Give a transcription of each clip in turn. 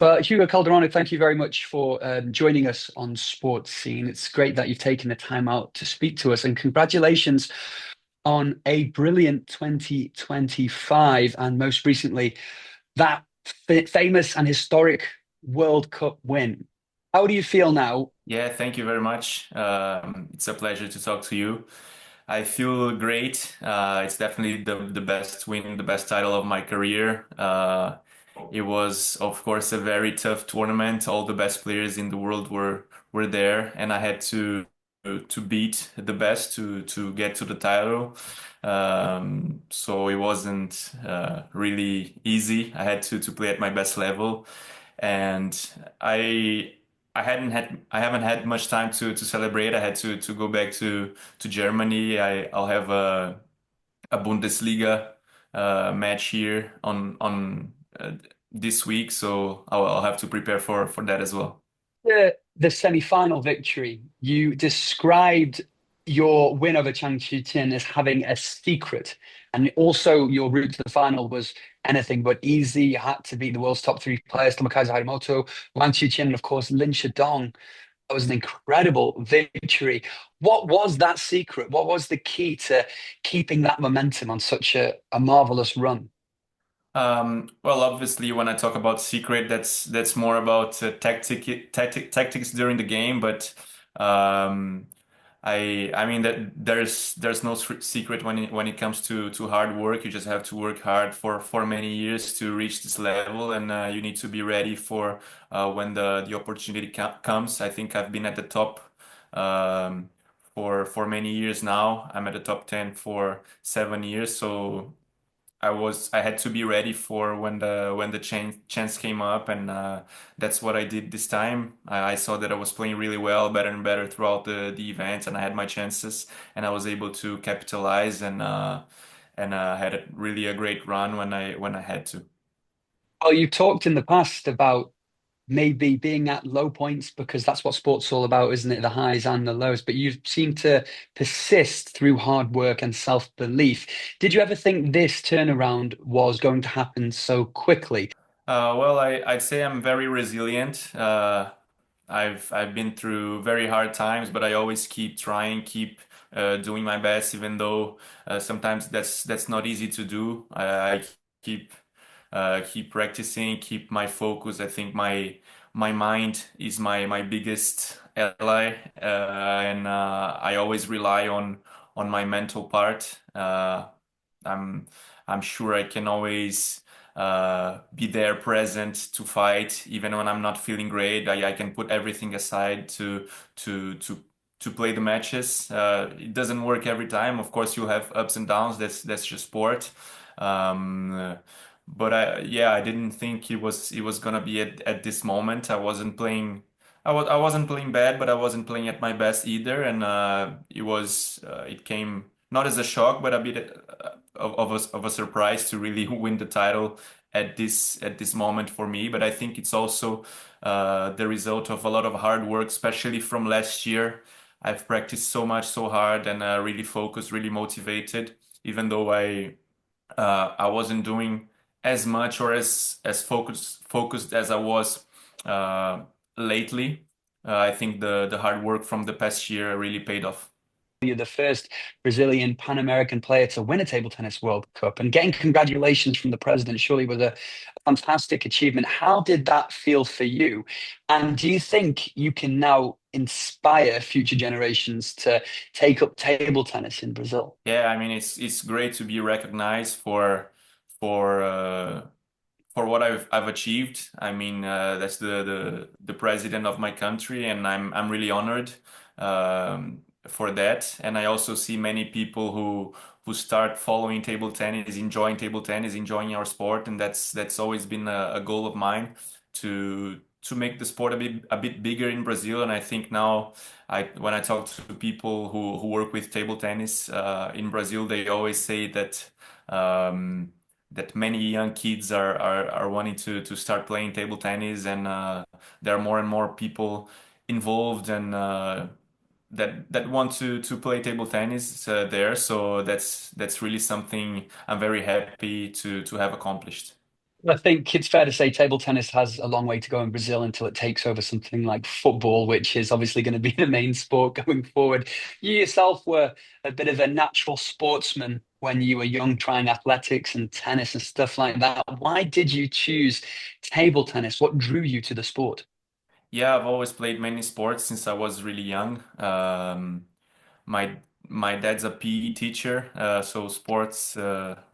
But Hugo Calderano, thank you very much for joining us on Sports Scene. It's great that you've taken the time out to speak to us, and congratulations on a brilliant 2025, and most recently that famous and historic World Cup win. How do you feel now? Yeah, thank you very much. It's a pleasure to talk to you. I feel great. It's definitely the best win, the best title of my career. It was, of course, a very tough tournament. All the best players in the world were there, and I had to beat the best to get to the title. So it wasn't really easy. I had to play at my best level, and I I haven't had much time to celebrate. I had to go back to Germany. I'll have a Bundesliga match here on this week, so I'll have to prepare for that as well. The semi-final victory, you described your win over Chang Chutin as having a secret, and also your route to the final was anything but easy. You had to beat the world's top three players, Tomokazu Harimoto, Wang Chuqin, and of course Lin Shidong. That was an incredible victory. What was that secret? What was the key to keeping that momentum on such a marvelous run? Well, obviously, when I talk about secret, that's more about tactics during the game. But um, I mean that there's no secret when it comes to hard work. You just have to work hard for many years to reach this level, and you need to be ready for when the opportunity comes. I think I've been at the top for many years now. I'm at the top 10 for 7 years, so. I had to be ready for when the chance came up, and that's what I did this time. I saw that I was playing really well, better and better throughout the event, and I had my chances, and I was able to capitalize and had really a great run when I had to. Well, you talked in the past about maybe being at low points because that's what sport's all about, isn't it? The highs and the lows. But you seem to persist through hard work and self-belief. Did you ever think this turnaround was going to happen so quickly? Well, I'd say I'm very resilient. I've been through very hard times, but I always keep trying, keep doing my best, even though sometimes that's not easy to do. I keep keep practicing, keep my focus. I think my mind is my biggest ally, and I always rely on my mental part. I'm I'm sure I can always be there present to fight even when I'm not feeling great. I can put everything aside to to to play the matches. It doesn't work every time. Of course, you'll have ups and downs. That's just sport. Um, but yeah, I didn't think it was gonna be at this moment. I wasn't playing. I wasn't playing bad, but I wasn't playing at my best either, and it came not as a shock, but a bit of a surprise to really win the title at this moment for me. But I think it's also the result of a lot of hard work, especially from last year. I've practiced so much, so hard, and really focused, really motivated. Even though I wasn't doing as much or as focused as I was uh, lately. I think the hard work from the past year really paid off. You're the first Brazilian Pan American player to win a table tennis World Cup, and getting congratulations from the president surely was a fantastic achievement. How did that feel for you? And do you think you can now inspire future generations to take up table tennis in Brazil? Yeah, I mean it's great to be recognized for for what I've achieved. I mean, that's the president of my country, and I'm really honored for that. And I also see many people who start following table tennis, enjoying table tennis, enjoying our sport, and that's always been a goal of mine to make the sport a bit bigger in Brazil. And I think now, when I talk to people who work with table tennis in Brazil, they always say that. That many young kids are wanting to start playing table tennis, and there are more and more people involved and that want to play table tennis there. So that's really something I'm very happy to have accomplished. I think it's fair to say table tennis has a long way to go in Brazil until it takes over something like football, which is obviously going to be the main sport going forward. You yourself were a bit of a natural sportsman when you were young, trying athletics and tennis and stuff like that. Why did you choose table tennis? What drew you to the sport? Yeah, I've always played many sports since I was really young. My my dad's a PE teacher, so sports. My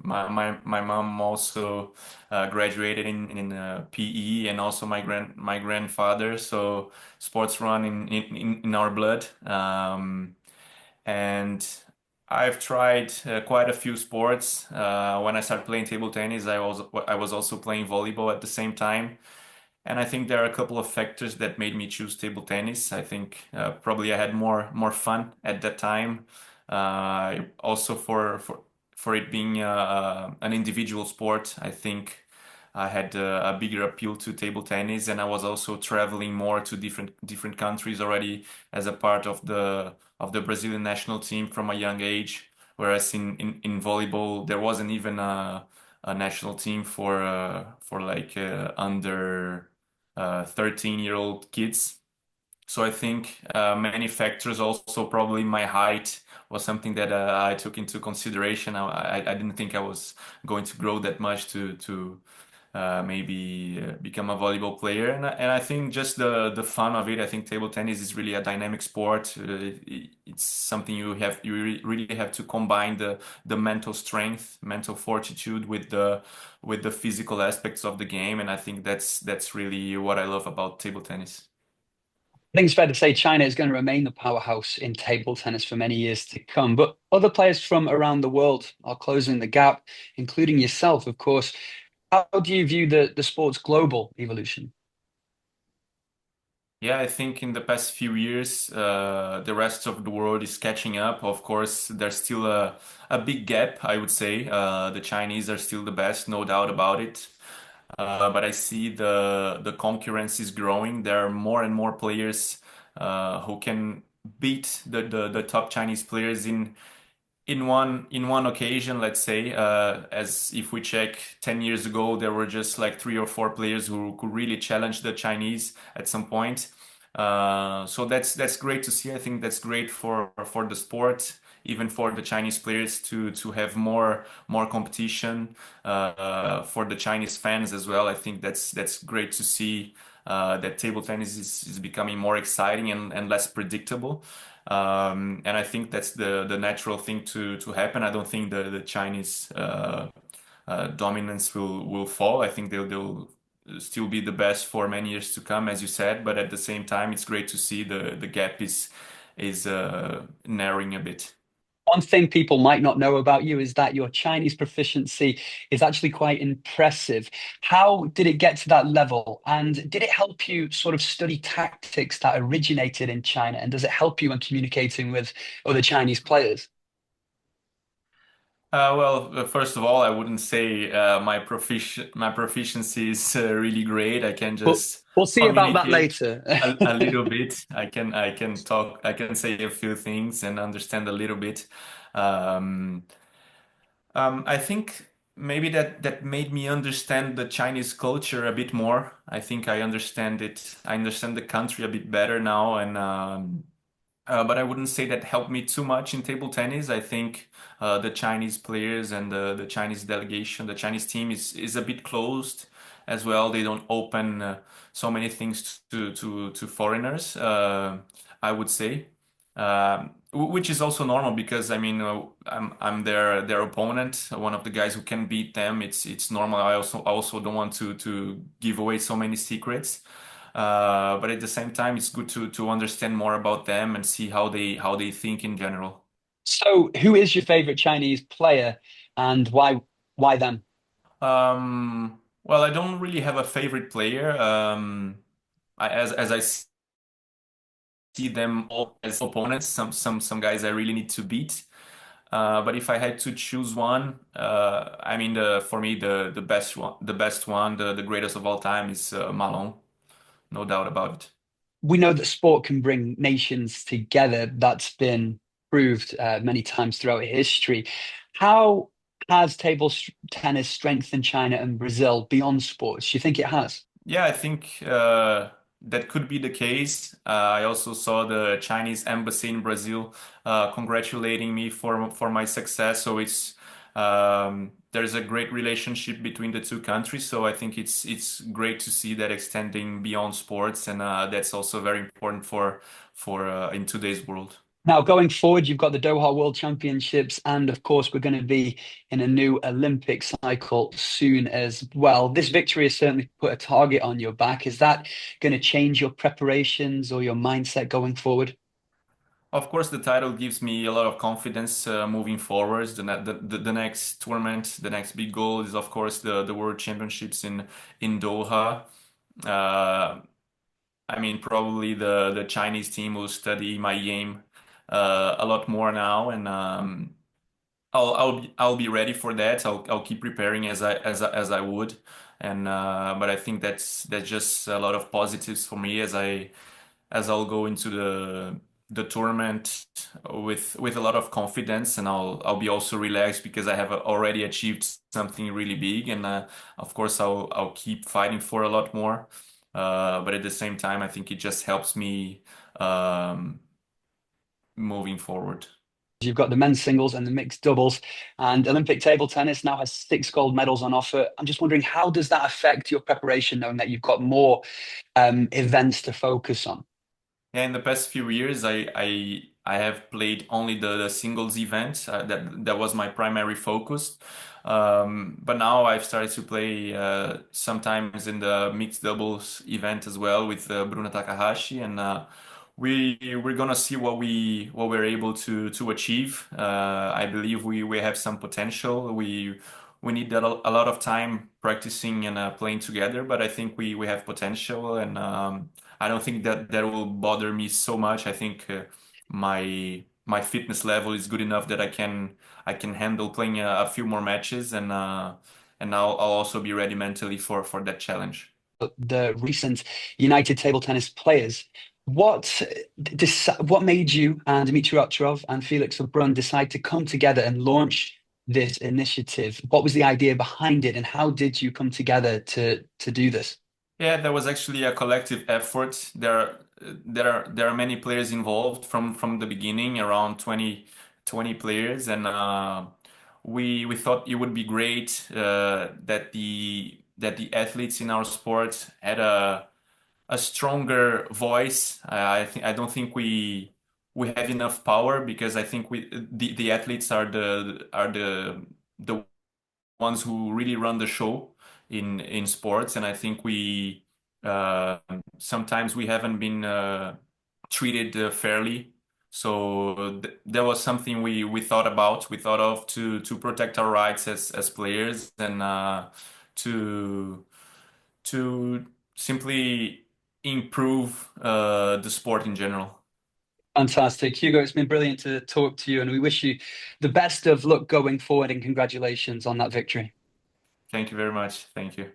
mom also graduated in PE, and also my grandfather. So sports run in our blood. And I've tried quite a few sports. When I started playing table tennis, I was also playing volleyball at the same time. And I think there are a couple of factors that made me choose table tennis. I think probably I had more fun at that time. Also for it being an individual sport, I think I had a bigger appeal to table tennis, and I was also traveling more to different countries already as a part of the Brazilian national team from a young age. Whereas in volleyball, there wasn't even a national team for like under 13-year-old kids. So I think many factors, also probably my height was something that I took into consideration. I didn't think I was going to grow that much to maybe become a volleyball player. And I think just the fun of it. I think table tennis is really a dynamic sport. It's something you really have to combine the mental strength, mental fortitude with the physical aspects of the game. And I think that's really what I love about table tennis. I think it's fair to say China is going to remain the powerhouse in table tennis for many years to come. But other players from around the world are closing the gap, including yourself, of course. How do you view the sport's global evolution? Yeah, I think in the past few years, the rest of the world is catching up. Of course, there's still a big gap, I would say. The Chinese are still the best, no doubt about it. But I see the concurrence is growing. There are more and more players who can beat the top Chinese players in one occasion, let's say, as if we check 10 years ago, there were just like three or four players who could really challenge the Chinese at some point. So that's great to see. I think that's great for the sport, even for the Chinese players to have more competition, for the Chinese fans as well. I think that's great to see that table tennis is becoming more exciting and less predictable. And I think that's the natural thing to happen. I don't think the Chinese dominance will fall. I think they'll still be the best for many years to come, as you said. But at the same time, it's great to see the gap is narrowing a bit. One thing people might not know about you is that your Chinese proficiency is actually quite impressive. How did it get to that level? And did it help you sort of study tactics that originated in China? And does it help you when communicating with other Chinese players? First of all, I wouldn't say my proficiency is really great. I can But just we'll see about that communicate later. a little bit. I can talk. I can say a few things and understand a little bit. Um, I think maybe that made me understand the Chinese culture a bit more. I think I understand it. I understand the country a bit better now, and but I wouldn't say that helped me too much in table tennis. I think the Chinese players and the Chinese delegation, the Chinese team is a bit closed as well. They don't open so many things to foreigners. I would say, which is also normal because I mean I'm their opponent, one of the guys who can beat them. It's normal. I also don't want to give away so many secrets. But at the same time, it's good to understand more about them and see how they think in general. So, who is your favorite Chinese player and why them? Well, I don't really have a favorite player. As I see them all as opponents, some guys I really need to beat. But if I had to choose one, I mean, for me, the best one, the greatest of all time is Malone, no doubt about it. We know that sport can bring nations together. That's been proved many times throughout history. How Has tennis strengthened China and Brazil beyond sports? Do you think it has? Yeah, I think that could be the case. I also saw the Chinese embassy in Brazil congratulating me for my success. So there's a great relationship between the two countries. So I think it's great to see that extending beyond sports, and that's also very important for in today's world. Now, going forward, you've got the Doha World Championships, and of course, we're going to be in a new Olympic cycle soon as well. This victory has certainly put a target on your back. Is that going to change your preparations or your mindset going forward? Of course, the title gives me a lot of confidence moving forwards. The next tournament, the next big goal is, of course, the World Championships in Doha. Uh, I mean, probably the Chinese team will study my game a lot more now, and I'll be ready for that. I'll keep preparing as I would, and but I think that's just a lot of positives for me as I'll go into the tournament with a lot of confidence, and I'll be also relaxed because I have already achieved something really big, and of course I'll keep fighting for a lot more. But at the same time, I think it just helps me um, moving forward. You've got the men's singles and the mixed doubles, and Olympic table tennis now has 6 gold medals on offer. I'm just wondering, how does that affect your preparation, knowing that you've got more events to focus on? Yeah, in the past few years, I have played only the singles event. That was my primary focus. But now I've started to play sometimes in the mixed doubles event as well with Bruna Takahashi, and we're gonna see what we're able to achieve. I believe we have some potential. We need a lot of time practicing and playing together, but I think we have potential, and I don't think that will bother me so much. I think my fitness level is good enough that I can handle playing a few more matches, and I'll also be ready mentally for that challenge. The recent United Table Tennis players. What what made you and Dmitry Otrov and Felix Lebrun decide to come together and launch this initiative? What was the idea behind it, and how did you come together to do this? Yeah, there was actually a collective effort. There are many players involved from the beginning, around 20 players, and we thought it would be great that the athletes in our sport had a stronger voice. I don't think we have enough power because I think the athletes are the ones who really run the show in sports, and I think we uh, sometimes we haven't been treated fairly. So that was something we thought about. We thought of to protect our rights as players, and to to simply improve the sport in general. Fantastic. Hugo, it's been brilliant to talk to you, and we wish you the best of luck going forward, and congratulations on that victory. Thank you very much. Thank you.